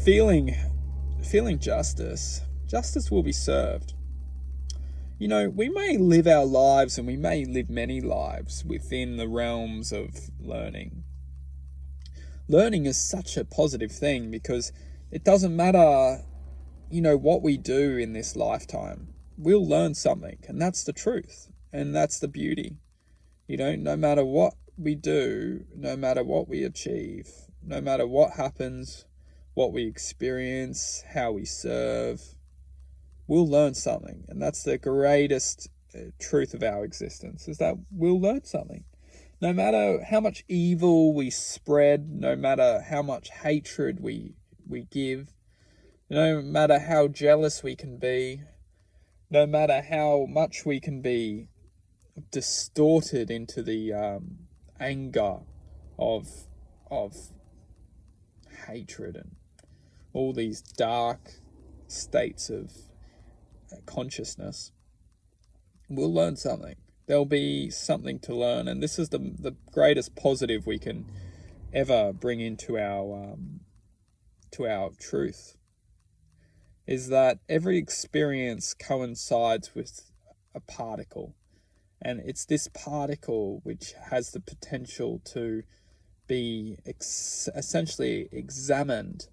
feeling justice. Justice will be served. We may live our lives, and we may live many lives within the realms of learning. Learning is such a positive thing because it doesn't matter, what we do in this lifetime. We'll learn something, and that's the truth, and that's the beauty. No matter what we do, no matter what we achieve, no matter what happens, what we experience, how we serve, we'll learn something. And that's the greatest truth of our existence, is that we'll learn something. No matter how much evil we spread, no matter how much hatred we give, no matter how jealous we can be, no matter how much we can be distorted into the anger of hatred and all these dark states of consciousness, we'll learn something. There'll be something to learn, and this is the greatest positive we can ever bring into our truth, is that every experience coincides with a particle, and it's this particle which has the potential to be essentially examined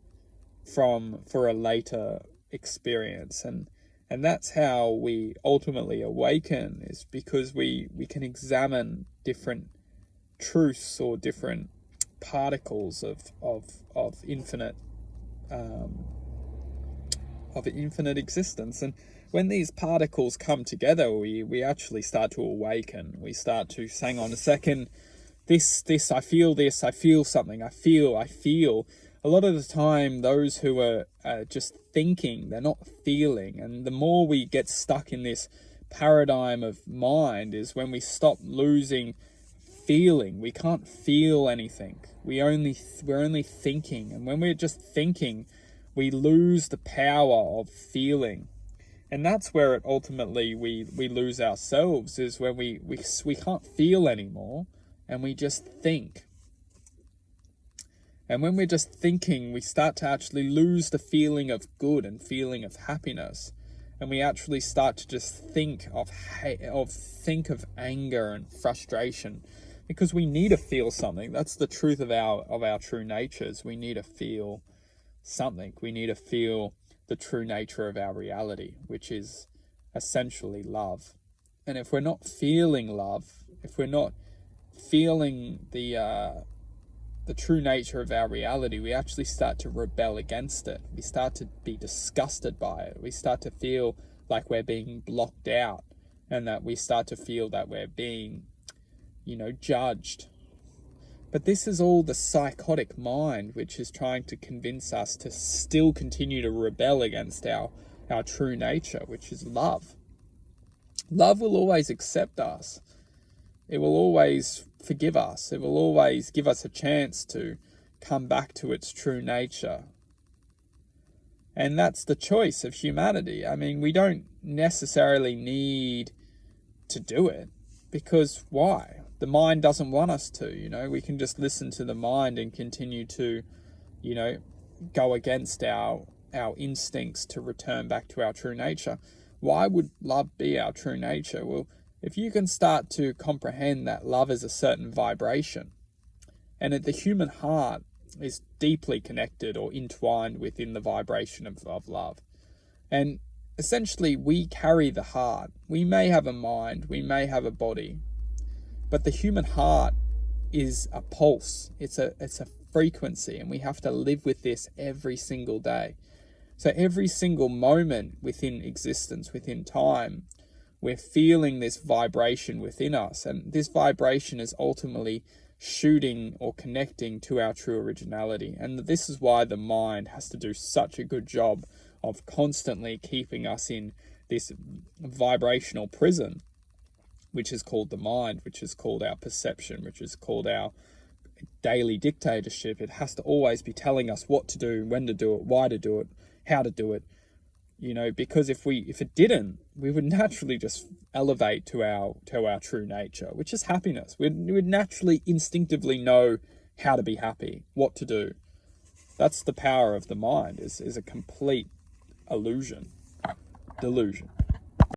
for a later experience, and that's how we ultimately awaken, is because we can examine different truths or different particles of infinite existence. And when these particles come together, we actually start to awaken. We start to say, hang on a second, this, I feel something, I feel. A lot of the time, those who are just thinking, they're not feeling. And the more we get stuck in this paradigm of mind is when we stop losing feeling. We can't feel anything. We're only thinking. And when we're just thinking, we lose the power of feeling. And that's where it ultimately we lose ourselves, is when we can't feel anymore and we just think. And when we're just thinking, we start to actually lose the feeling of good and feeling of happiness. And we actually start to just think of anger and frustration, because we need to feel something. That's the truth of our true natures. We need to feel something. We need to feel the true nature of our reality, which is essentially love. And if we're not feeling love, if we're not feeling the true nature of our reality, we actually start to rebel against it. We start to be disgusted by it. We start to feel like we're being blocked out, and that we start to feel that we're being, judged. But this is all the psychotic mind, which is trying to convince us to still continue to rebel against our true nature, which is love. Love will always accept us. It will always forgive us. It will always give us a chance to come back to its true nature. And that's the choice of humanity. I mean, we don't necessarily need to do it, because why? The mind doesn't want us to, we can just listen to the mind and continue to, go against our instincts to return back to our true nature. Why would love be our true nature? Well, if you can start to comprehend that love is a certain vibration, and that the human heart is deeply connected or entwined within the vibration of love. And essentially, we carry the heart. We may have a mind, we may have a body, but the human heart is a pulse. It's a frequency, and we have to live with this every single day. So every single moment within existence, within time, we're feeling this vibration within us, and this vibration is ultimately shooting or connecting to our true originality. And this is why the mind has to do such a good job of constantly keeping us in this vibrational prison, which is called the mind, which is called our perception, which is called our daily dictatorship. It has to always be telling us what to do, when to do it, why to do it, how to do it. Because if it didn't, we would naturally just elevate to our true nature, which is happiness. We would naturally, instinctively know how to be happy, what to do. That's the power of the mind, is a complete illusion, delusion.